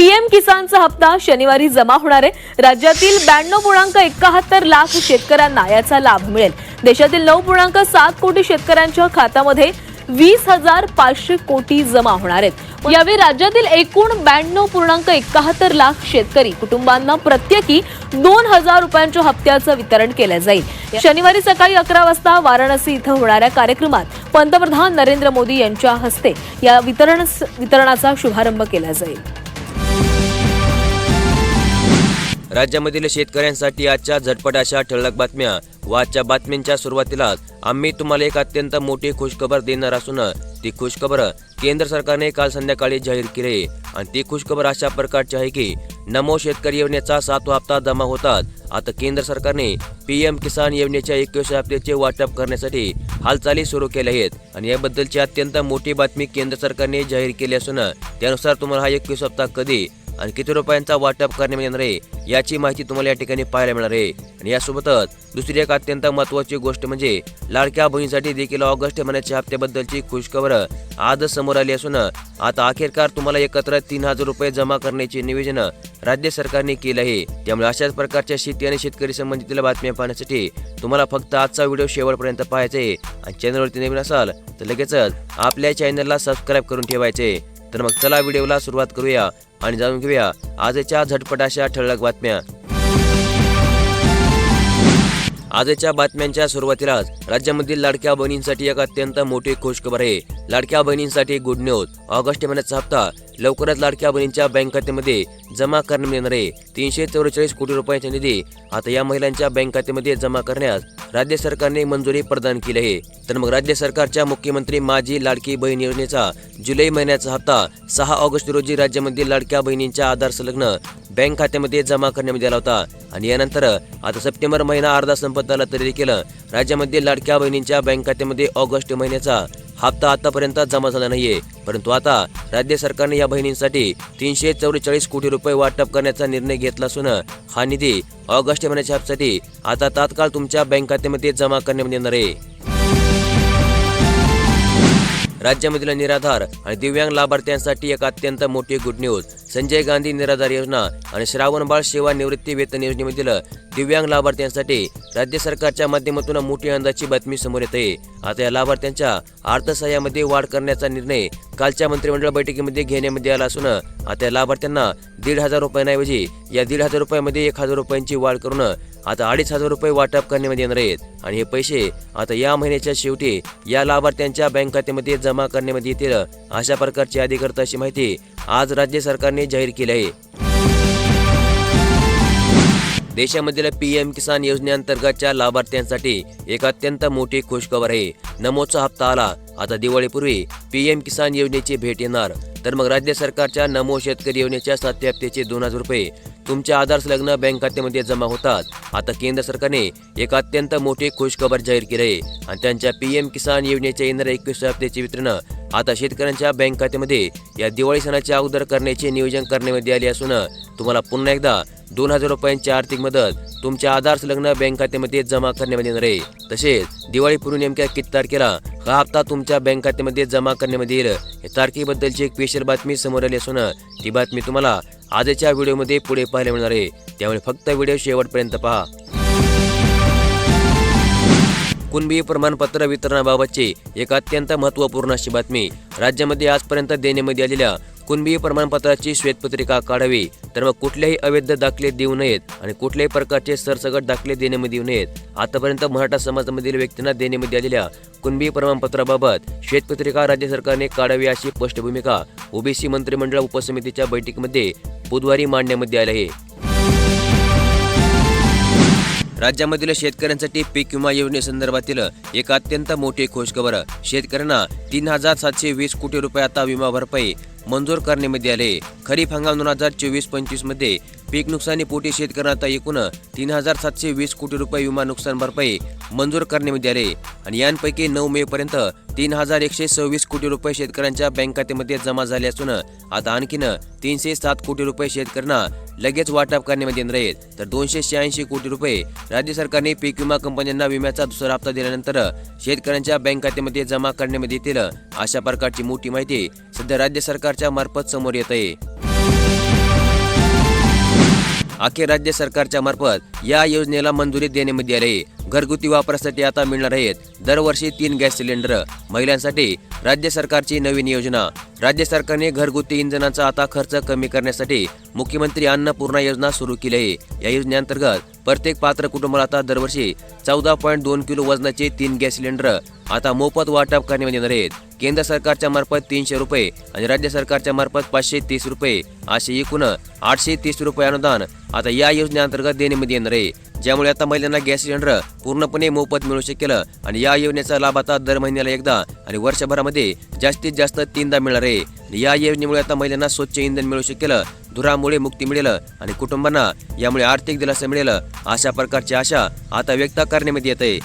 PM किसानचा हप्ता शनिवारी जमा होणार आहे। राज्यातील 92.71 लाख शेतकऱ्यांना याचा लाभ मिळेल। देशातील 9.7 कोटी शेतकऱ्यांच्या खात्यामध्ये 20,500 कोटी जमा होणार आहेत। यावेळी राज्यातील एकूण 92.71 लाख शेतकरी कुटुंबांना प्रत्येकी 2,000 रुपयांच्या हप्त्याचं वितरण केलं जाईल। शनिवारी सकाळी 11 वाजता वाराणसी इथं होणाऱ्या कार्यक्रमात पंतप्रधान नरेंद्र मोदी यांच्या हस्ते या वितरणाचा शुभारंभ केला जाईल। राज्यामधील शेतकऱ्यांसाठी आजच्या झटपट अशा ठळक बातम्या व आजच्या बातम्यांच्या सुरुवातीलाच आम्ही तुम्हाला एक अत्यंत मोठी खुशखबर देणार असून ती खुशखबर केंद्र सरकारने काल संध्याकाळी जाहीर केली आहे आणि ती खुशखबर अशा प्रकारची आहे की नमो शेतकरी योजनेचा 7वा हप्ता जमा होतात। आता केंद्र सरकारने पीएम किसान योजनेच्या 21व्या हप्त्याचे वाटप करण्यासाठी हालचाली सुरू केल्या आहेत आणि याबद्दलची अत्यंत मोठी बातमी केंद्र सरकारने जाहीर केली असून त्यानुसार तुम्हाला हा 21 हप्ता कधी आणि किती रुपयांचा वाटप करण्यात येणार आहे याची माहिती तुम्हाला या ठिकाणी पाहायला मिळणार आहे। आणि यासोबतच दुसरी एक अत्यंत महत्त्वाची गोष्ट म्हणजे लाडक्या बहिणीसाठी देखील ऑगस्ट महिन्याच्या हप्त्याबद्दलची खुशखबर आज समोर आली असून आता अखेरकार तुम्हाला एकत्र 3,000 रुपये जमा करण्याचे नियोजन राज्य सरकारने केले आहे। त्यामुळे अशाच प्रकारच्या शेती आणि शेतकरी संबंधित बातम्या पाहण्यासाठी तुम्हाला फक्त आजचा व्हिडिओ शेवटपर्यंत पाहायचा आहे आणि चॅनलवरती नवीन असाल तर लगेचच आपल्या चॅनलला सबस्क्राईब करून ठेवायचे। तर मग चला व्हिडिओला सुरुवात करूया आणि जाणून घेऊया आजच्या झटपट अशा ठळक बातम्या। आजच्या बातम्यांच्या सुरुवातीलाच राज्यामधील लाडक्या बहिणींसाठी एक अत्यंत मोठी खुशखबर आहे। लाडक्या बहिणींसाठी गुड न्यूज, ऑगस्ट महिन्याचा हप्ता लवकरच लाडक्या बहिणींच्या बँक खात्यामध्ये जमा करण्यात येणार आहे। 344 कोटी रुपयांचा निधी आता या महिलांच्या बँक खात्यामध्ये जमा करण्यास राज्य सरकारने मंजुरी प्रदान केली आहे। तर मग राज्य सरकारच्या मुख्यमंत्री माझी लाडकी बहीण योजनेचा जुलै महिन्याचा हप्ता 6 ऑगस्ट रोजी राज्यामधील लाडक्या बहिणींच्या आधार संलग्न बँक खात्यामध्ये जमा करण्यात आला होता आणि यानंतर आता सप्टेंबर महिना अर्धा संपत आला तरी देखील राज्यामध्ये लाडक्या बहिणींच्या बँक खात्यामध्ये ऑगस्ट महिन्याचा हप्ता आतापर्यंत जमा झाला नाहीये। परंतु आता राज्य सरकारने या बहिणींसाठी 344 कोटी रुपये वाटप करण्याचा निर्णय घेतला असून हा निधी ऑगस्ट महिन्याच्या हप्त्यासाठी आता तात्काळ तुमच्या बँक खात्यामध्ये जमा करण्यात येणार आहे। राज्यामधील निराधार आणि दिव्यांग लाभार्थ्यांसाठी एक अत्यंत मोठी गुड न्यूज, संजय गांधी निराधार योजना आणि श्रावणबाळ सेवा निवृत्ती वेतन योजनेमधील दिव्यांग लाभार्थ्यांसाठी राज्य सरकारच्या माध्यमातून मोठी आनंदाची बातमी समोर येते। आता या लाभार्थ्यांच्या अर्थसहाय्यामध्ये वाढ करण्याचा निर्णय कालच्या मंत्रिमंडळ बैठकीमध्ये घेण्यात आला असून आता या लाभार्थ्यांना 1,500 रुपयांऐवजी या 1,500 रुपयांमध्ये 1,000 रुपयांची वाढ करून आता 2,500 रुपये वाटप करण्यात येणार आहेत आणि हे पैसे आता या महिन्याच्या शेवटी या लाभार्थ्यांच्या बँक खात्यामध्ये जमा करण्यात येतील अशा प्रकारची अधिकृत अशी माहिती आज राज्य सरकारने जाहीर केली आहे। देशामधील पीएम किसान योजनेअंतर्गतच्या लाभार्थ्यांसाठी एक अत्यंत मोठी खुशखबर आहे। नमोचा हप्ता आला, आता दिवाळीपूर्वी पीएम किसान योजनेची भेट येणार। तर मग राज्य सरकारच्या नमो शेतकरी योजनेच्या 7व्या हप्त्याचे 2,000 रुपये तुमच्या आधार संलग्न बँक खात्यामध्ये जमा होतात। आता केंद्र सरकारने एक अत्यंत मोठी खुशखबर जाहीर केली आहे आणि त्यांच्या पीएम किसान योजनेच्या येणाऱ्या 21व्या हप्त्याचे वितरण आता शेतकऱ्यांच्या बँक खात्यामध्ये या दिवाळी सणाच्या अगोदर करण्याचे नियोजन करण्यात आले असून तुम्हाला पुन्हा एकदा 2,000 रुपयांची आर्थिक मदत तुमच्या आधार संलग्न बँक खात्यामध्ये जमा करण्यात येणार आहे। तसेच दिवाळीपूर्वी नेमक्या किती तारखेला हा हप्ता तुमच्या बँक खात्यामध्ये जमा करण्यात येईल या तारखेबद्दलची एक स्पेशल बातमी समोर आली असून ती बातमी तुम्हाला आजच्या व्हिडिओमध्ये पुढे पाहायला मिळणार आहे। त्यामुळे फक्त व्हिडिओ शेवटपर्यंत पहा। कुणबी प्रमाणपत्र वितरणाबाबतची एक अत्यंत महत्त्वपूर्ण अशी बातमी, राज्यामध्ये आजपर्यंत देण्यामध्ये आलेल्या कुणबी प्रमाणपत्राची श्वेतपत्रिका काढावी, तर मग कुठलेही अवैध दाखले देऊ नयेत आणि कुठल्याही प्रकारचे सरसकट दाखले देण्यामध्ये येऊ नयेत। आतापर्यंत मराठा समाजामधील व्यक्तींना देण्यामध्ये आलेल्या कुणबी प्रमाणपत्राबाबत श्वेतपत्रिका राज्य सरकारने काढावी अशी स्पष्ट भूमिका ओबीसी मंत्रिमंडळ उपसमितीच्या बैठकीमध्ये बुधवारी मांडण्यामध्ये आली आहे। राज्यामधील शेतकऱ्यांसाठी पीक विमा योजनेसंदर्भातील एक अत्यंत मोठी खुशखबर, शेतकऱ्यांना 3,720 कोटी रुपये आता विमा भरपाई मंजूर करण्यात आले। खरीप हंगाम 2024-25 मध्ये पीक नुकसानीपोटी शेतकऱ्यांना आता एकूण 3,720 कोटी रुपये विमा नुकसान भरपाई मंजूर करण्यात आले आणि यांपैकी 9 मे पर्यंत 3,126 कोटी रुपये शेतकऱ्यांच्या बँक खात्यामध्ये जमा झाले असून आता आणखीन 307 कोटी रुपये शेतकऱ्यांना लगेच वाटप करण्यात येणार आहेत। तर 286 कोटी रुपये राज्य सरकारने पीक विमा कंपन्यांना विम्याचा दुसरा हप्ता दिल्यानंतर शेतकऱ्यांच्या बँक खात्यामध्ये जमा करण्यात येतील अशा प्रकारची मोठी माहिती सध्या राज्य सरकारच्या मार्फत समोर येत आहे। अखेर राज्य सरकारच्या मार्फत या योजनेला मंजुरी देण्यात आली. घरगुती वापरासाठी आता मिळणार आहेत दरवर्षी 3 गॅस सिलेंडर. महिलांसाठी राज्य सरकारची नवीन योजना. राज्य सरकारने घरगुती इंधनाचा आता खर्च कमी करण्यासाठी मुख्यमंत्री अन्नपूर्णा योजना सुरू केली आहे. या योजनेअंतर्गत प्रत्येक पात्र कुटुंबाला आता दरवर्षी 14.2 किलो वजनाचे 3 गॅस सिलेंडर आता मोफत वाटप करण्यात येणार आहेत. केंद्र सरकारच्या मार्फत 300 रुपये आणि राज्य सरकारच्या मार्फत 530 रुपये असे एकूण 830 रुपये अनुदान आता या योजनेअंतर्गत देण्यात येणार आहे. ज्यामुळे आता महिलांना गॅस सिलेंडर पूर्णपणे मोफत मिळू शकेल आणि या योजनेचा लाभ आता दर महिन्याला एकदा आणि वर्षभरामध्ये जास्तीत जास्त 3दा मिळणार आहे. या योजनेमुळे आता महिलांना स्वच्छ इंधन मिळू शकेल, धुरामुळे मुक्ती मिळेल आणि कुटुंबांना यामुळे आर्थिक दिलासा मिळेल अशा प्रकारची आशा आता व्यक्त करण्यात येत आहे.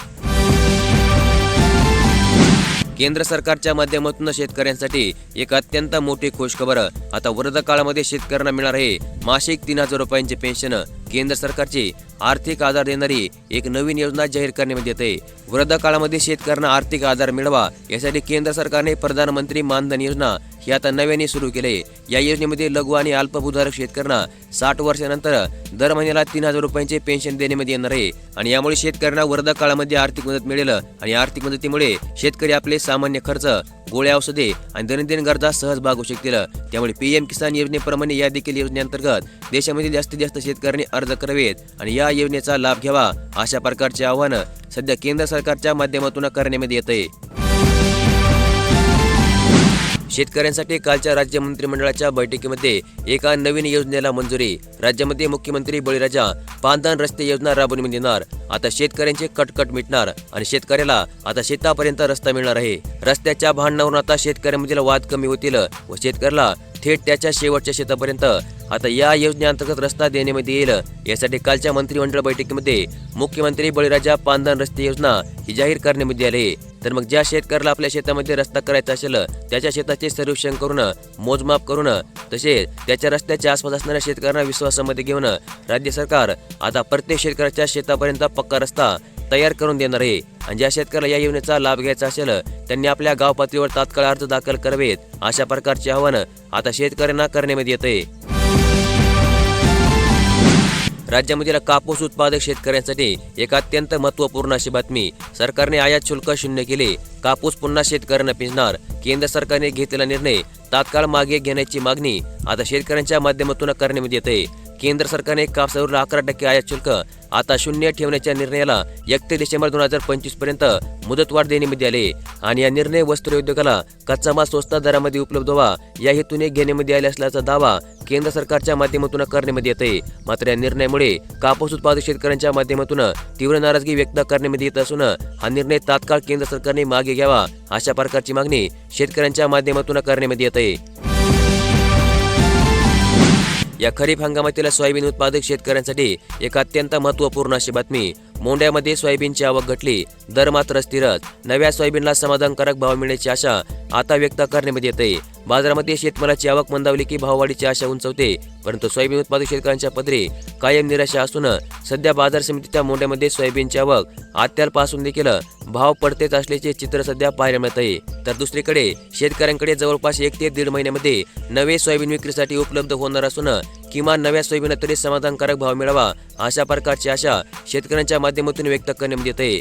केंद्र सरकारच्या माध्यमातून शेतकऱ्यांसाठी एक अत्यंत मोठी खुशखबर. आता वृद्ध काळामध्ये शेतकऱ्यांना मिळणार आहे मासिक 3000 रुपयांची पेन्शन. केंद्र सरकारची आर्थिक आधार देणारी एक नवीन योजना जाहीर करण्यात येते. वृद्ध काळामध्ये शेतकऱ्यांना आर्थिक आधार मिळवा यासाठी केंद्र सरकारने प्रधानमंत्री मानधन योजना ही आता नव्याने सुरू केली. या योजनेमध्ये लघु आणि अल्पभूधारक शेतकऱ्यांना 60 वर्षानंतर दर महिन्याला 3000 रुपयांचे पेन्शन देण्यात येणार आहे आणि यामुळे शेतकऱ्यांना वृद्ध काळामध्ये आर्थिक मदत मिळेल आणि आर्थिक मदतीमुळे शेतकरी आपले सामान्य खर्च, गोळ्या, औषधे आणि दैनंदिन गरजा सहज भागवू शकतील. त्यामुळे PM किसान योजनेप्रमाणे या देखील योजनेअंतर्गत देशामध्ये जास्तीत जास्त शेतकऱ्यांनी अर्ज करावेत आणि या योजनेचा लाभ घ्यावा अशा प्रकारचे आवाहन सध्या केंद्र सरकारच्या माध्यमातून करण्यात येत आहे. शेतकऱ्यांसाठी कालच्या राज्य मंत्रिमंडळाच्या बैठकीमध्ये एका नवीन योजनेला मंजुरी. राज्यामध्ये मुख्यमंत्री बळीराजा पांदन रस्ते योजना राबवण्यात येणार. आता शेतकऱ्यांचे कटकट मिटणार आणि शेतकऱ्याला आता शेतापर्यंत रस्ता मिळणार आहे. रस्त्याच्या भांडणावरून आता शेतकऱ्यांमधील वाद कमी होतील व शेतकऱ्याला थेट त्याच्या शेवटच्या शेतापर्यंत आता या योजनेअंतर्गत रस्ता देण्यात येईल. यासाठी कालच्या मंत्रिमंडळ बैठकीमध्ये मुख्यमंत्री बळीराजा पांदन रस्ते योजना ही जाहीर करण्यात आली. तर मग ज्या शेतकऱ्याला आपल्या शेतामध्ये रस्ता करायचा असेल त्याच्या शेताचे सर्वेक्षण करून, मोजमाप करून, तसेच त्याच्या रस्त्याच्या आसपास असणाऱ्या शेतकऱ्यांना विश्वासामध्ये घेऊन राज्य सरकार आता प्रत्येक शेतकऱ्याच्या शेतापर्यंत पक्का रस्ता तयार करून देणार आहे. आणि ज्या शेतकऱ्याला या योजनेचा लाभ घ्यायचा असेल त्यांनी आपल्या गाव पातळीवर तात्काळ अर्ज दाखल करावेत अशा प्रकारचे आवाहन आता शेतकऱ्यांना करण्यात येते. राज्यामधील कापूस उत्पादक शेतकऱ्यांसाठी एक अत्यंत महत्त्वपूर्ण अशी बातमी. सरकारने आयात शुल्क शून्य केले. कापूस पुन्हा शेतकऱ्यांना पिंजणार. केंद्र सरकारने घेतलेला निर्णय तात्काळ मागे घेण्याची मागणी आता शेतकऱ्यांच्या माध्यमातून करण्यात येते. केंद्र सरकारने कापसावर 11% आयात शुल्क आता शून्य ठेवण्याच्या निर्णयाला 31 डिसेंबर 2025 पर्यंत मुदतवाढ देण्यात आली आणि या निर्णय वस्त्रोद्योगाला कच्चा माल स्वस्त दरामध्ये उपलब्ध व्हावा या हेतूने घेण्यात आले असल्याचा दावा केंद्र सरकारच्या माध्यमातून करण्यात येते. मात्र या निर्णयामुळे कापूस उत्पादक शेतकऱ्यांच्या माध्यमातून तीव्र नाराजगी व्यक्त करण्यात येत असून हा निर्णय तात्काळ केंद्र सरकारने मागे घ्यावा अशा प्रकारची मागणी शेतकऱ्यांच्या माध्यमातून करण्यात येते. या खरीप हंगामातील सोयाबीन उत्पादक शेतकऱ्यांसाठी एक अत्यंत महत्त्वपूर्ण अशी बातमी. मोंढ्यामध्ये सोयाबीनची आवक घटली, दर मात्र स्थिरच. नव्या सोयाबीनला समाधानकारक भाव मिळण्याची आशा आता व्यक्त करण्यात येते. बाजारामध्ये शेतमालाची आवक मंदावली की भाववाढीची आशा उंचवते, परंतु सोयाबीन उत्पादक शेतकऱ्यांच्या पदरी कायम निराशा असून सध्या बाजार समितीच्या मोंढ्यामध्ये सोयाबीनची आवक आत्यापासून देखील भाव पडतेच असल्याचे चित्र सध्या पाहायला मिळत आहे. तर दुसरीकडे शेतकऱ्यांकडे जवळपास 1 ते 1.5 महिन्यामध्ये नवे सोयाबीन विक्रीसाठी उपलब्ध होणार असून किमान नव्या सोयाबीनला तरी समाधानकारक भाव मिळावा अशा प्रकारची आशा शेतकऱ्यांच्या माध्यमातून व्यक्त करण्यात येते.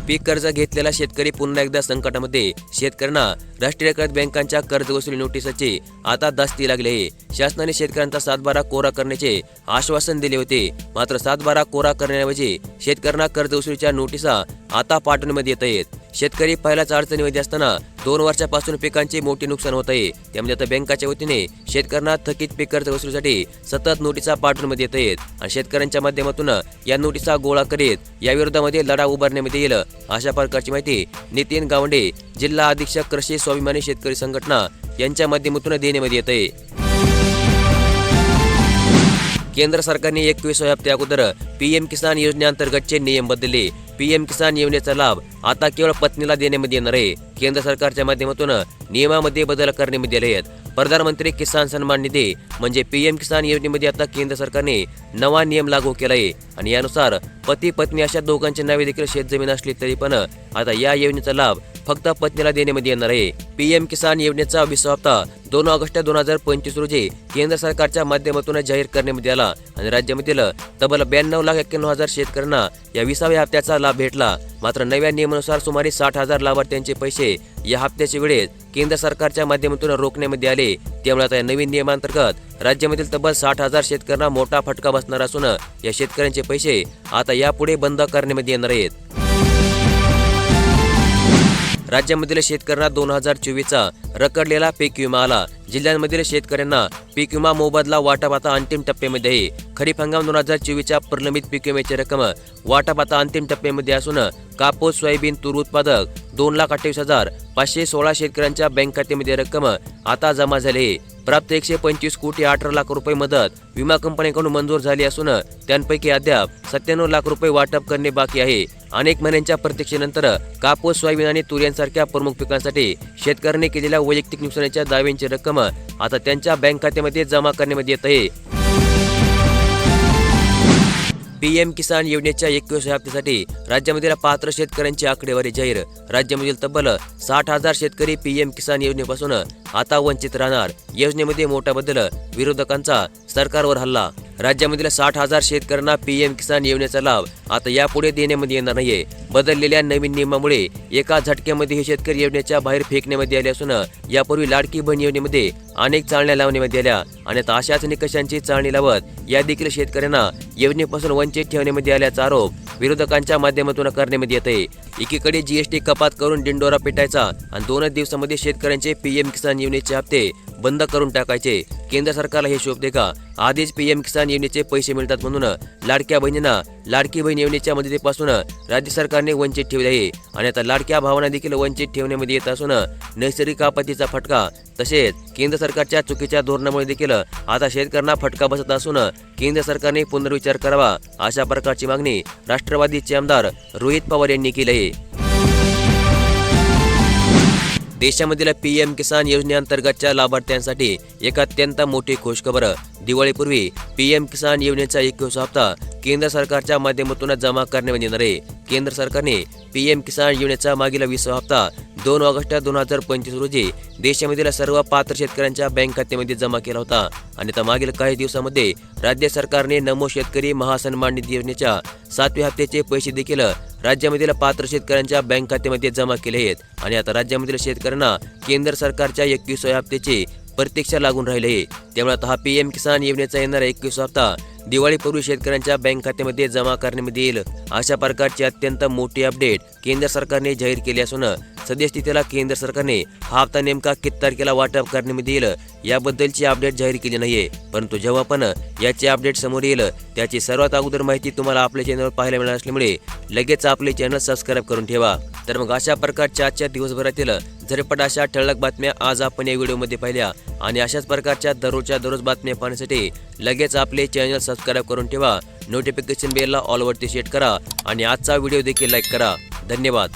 पीक कर्ज घेतलेला शेतकरी पुन्हा एकदा संकटामध्ये. शेतकऱ्यांना राष्ट्रीयकृत बँकांच्या कर्ज वसुली नोटीसची आता दास्ती लागली आहे. शासनाने शेतकऱ्यांचा 7/12 कोरा करण्याचे आश्वासन दिले होते, मात्र 7/12 कोरा करण्याऐवजी शेतकऱ्यांना कर्ज वसुलीच्या नोटिसा आता पाठवण्यात येत आहेत. शेतकरी पहिल्याच अडचणीमध्ये असताना 2 वर्षापासून पिकांचे मोठे नुकसान होत आहे. त्यामुळे आता बँकाच्या वतीने शेतकऱ्यांना थकीत पीक कर्ज वसुलीसाठी सतत नोटिसा पाठवण्यात येत आहेत आणि शेतकऱ्यांच्या माध्यमातून या नोटिसा गोळा करीत या विरोधामध्ये लढा उभारण्यात येईल अशा प्रकारची माहिती नितीन गावंडे, जिल्हा अधीक्षक कृषी स्वाभिमानी शेतकरी संघटना यांच्या माध्यमातून देण्यात येत आहे. केंद्र सरकारने 21 हप्ते अगोदर PM किसान योजनेअंतर्गतचे नियम बदलले. PM किसान योजनेचा लाभ आता केवळ पत्नीला देण्यात येणार आहे. केंद्र सरकारच्या माध्यमातून नियमामध्ये बदल करण्यात आले आहेत. प्रधानमंत्री किसान सन्मान निधी म्हणजे PM किसान योजनेमध्ये आता केंद्र सरकारने नवा नियम लागू केला आहे आणि यानुसार पती पत्नी अशा दोघांच्या नावे देखील शेतजमीन असली तरी पण आता या योजनेचा लाभ फक्त पत्नीला देण्यामध्ये येणार आहे। पीएम किसान योजनेचा 20वा हप्ता 2 ऑगस्ट 2025 रोजी केंद्र सरकारच्या माध्यमातून जाहीर करण्यात आला आणि राज्यामधील तब्बल 92,91,000 शेतकऱ्यांना या 20व्या हप्त्याचा लाभ भेटला। मात्र नव्या नियमानुसार सुमारे 60,000 लाभार्थ्यांचे पैसे या हप्त्याच्या वेळेस केंद्र सरकारच्या माध्यमातून रोखण्यामध्ये आले। त्यामुळे आता या नवीन नियमांतर्गत राज्यामधील तब्बल 60,000 शेतकऱ्यांना मोठा फटका बसणार असून या शेतकऱ्यांचे पैसे आता यापुढे बंद करण्यामध्ये येणार आहेत। राज्यामधील शेतकऱ्यांना 2024चा रखडलेला पीक विमा आला। जिल्ह्यांमधील शेतकऱ्यांना पीक विमा मोबदला वाटप आता अंतिम टप्प्यामध्ये आहे। खरीप हंगाम 2024च्या प्रलंबित पीक विम्याची रक्कम वाटप आता अंतिम टप्प्यामध्ये असून कापूस, सोयाबीन, तूर उत्पादक 2,28,516 शेतकऱ्यांच्या बँक खात्यामध्ये रक्कम आता जमा झाली आहे। प्राप्त 125 कोटी 18 लाख रुपये मदत विमा कंपन्यांकडून मंजूर झाली असून त्यांपैकी अद्याप 97 लाख रुपये वाटप करणे बाकी आहे। अनेक महिन्यांच्या प्रतीक्षेनंतर कापूस, सोयाबीन आणि तूर यांसारख्या प्रमुख पिकांसाठी शेतकऱ्यांनी केलेल्या वैयक्तिक नुकसानीच्या दाव्यांची रक्कम आता त्यांच्या बँक खात्यामध्ये जमा करण्यात येत आहे। पीएम किसान योजनेच्या 21व्या हप्त्यासाठी राज्यामधील पात्र शेतकऱ्यांची आकडेवारी जाहीर। राज्यामधील तब्बल 60,000 शेतकरी पीएम किसान योजनेपासून आता वंचित राहणार। योजनेमध्ये मोठा बदल, विरोधकांचा सरकारवर हल्ला। राज्यामधील 60,000 शेतकऱ्यांना पीएम किसान योजनेचा लाभ आता यापुढे देण्यामध्ये येणार नाहीये। बदललेल्या नवीन नियमामुळे एका झटक्यामध्ये हे शेतकरी योजनेच्या बाहेर फेकण्यामध्ये आले असून यापूर्वी लाडकी बहीण योजनेमध्ये अनेक चाळण्या लावण्यात आल्या आणि आता अशाच निकषांची चाळणी लावत या देखील शेतकऱ्यांना योजनेपासून वंचित ठेवण्यामध्ये आल्याचा आरोप विरोधकांच्या माध्यमातून करण्यात येत आहे। एकीकडे जीएसटी कपात करून दिंडोरा पेटायचा आणि 2 दिवसांमध्ये शेतकऱ्यांचे पीएम किसान योजनेचे हप्ते बंद करून टाकायचे। केंद्र सरकारला हे शोभते का? आधीच पीएम किसान योजनेचे पैसे मिळतात म्हणून लाडक्या बहिणींना लाडकी बहीण योजनेच्या मदतीपासून राज्य सरकारने वंचित ठेवले आहे आणि आता लाडक्या भावांना देखील वंचित ठेवण्यामध्ये येत असून नैसर्गिक आपत्तीचा फटका तसेच केंद्र सरकारच्या चुकीच्या धोरणामुळे देखील आता शेतकऱ्यांना फटका बसत असून केंद्र सरकारने पुनर्विचार करावा अशा प्रकारची मागणी राष्ट्रवादीचे आमदार रोहित पवार यांनी केली आहे। देशामधील पीएम किसान योजनेअंतर्गतच्या लाभार्थ्यांसाठी एक अत्यंत मोठी खुशखबर। दिवाळीपूर्वी पीएम किसान योजनेचा 21वा हप्ता केंद्र सरकारच्या माध्यमातून जमा करण्यात येणार आहे। केंद्र सरकारने पीएम किसान योजनेचा मागील 20वा हप्ता 2 ऑगस्ट 2025 रोजी देशामधील सर्व पात्र शेतकऱ्यांच्या बँक खात्यामध्ये जमा केला होता आणि आता मागील काही दिवसांमध्ये राज्य सरकारने नमो शेतकरी महासन्मान निधी योजनेच्या 7व्या हप्त्याचे पैसे देखील राज्यामधील पात्र शेतकऱ्यांच्या बँक खात्यामध्ये जमा केले आहेत आणि आता राज्यामधील शेतकऱ्यांना केंद्र सरकारच्या 21व्या हप्त्याची प्रतीक्षा लागून राहिली आहे। त्यामुळे आता हा पीएम किसान योजनेचा येणारा 21वा हप्ता दिवाळीपूर्वी शेतकऱ्यांच्या बँक खात्यामध्ये जमा करण्यात येईल अशा प्रकारची अत्यंत मोठी अपडेट केंद्र सरकारने जाहीर केली असून सद्यस्थितीला केंद्र सरकारने हा हप्ता नेमका किती तारखेला वाटप करण्यात येईल याबद्दलची अपडेट जाहीर केली नाहीये। परंतु जेव्हा पण याची अपडेट समोर येईल त्याची सर्वात अगोदर माहिती तुम्हाला आपल्या चॅनलवर पाहायला मिळणार असल्यामुळे लगेच आपले चॅनल सबस्क्राईब करून ठेवा। तर मग अशा प्रकारच्या आजच्या दिवसभरातील झटपट अशा ठळक बातम्या आज आपण या व्हिडिओमध्ये पाहिल्या आणि अशाच प्रकारच्या दररोज बातम्या पाहण्यासाठी लगेच आपले चॅनल सबस्क्राईब करून ठेवा। नोटिफिकेशन बेलला ऑल वरती सेट करा आणि आजचा व्हिडिओ देखील लाईक करा। धन्यवाद।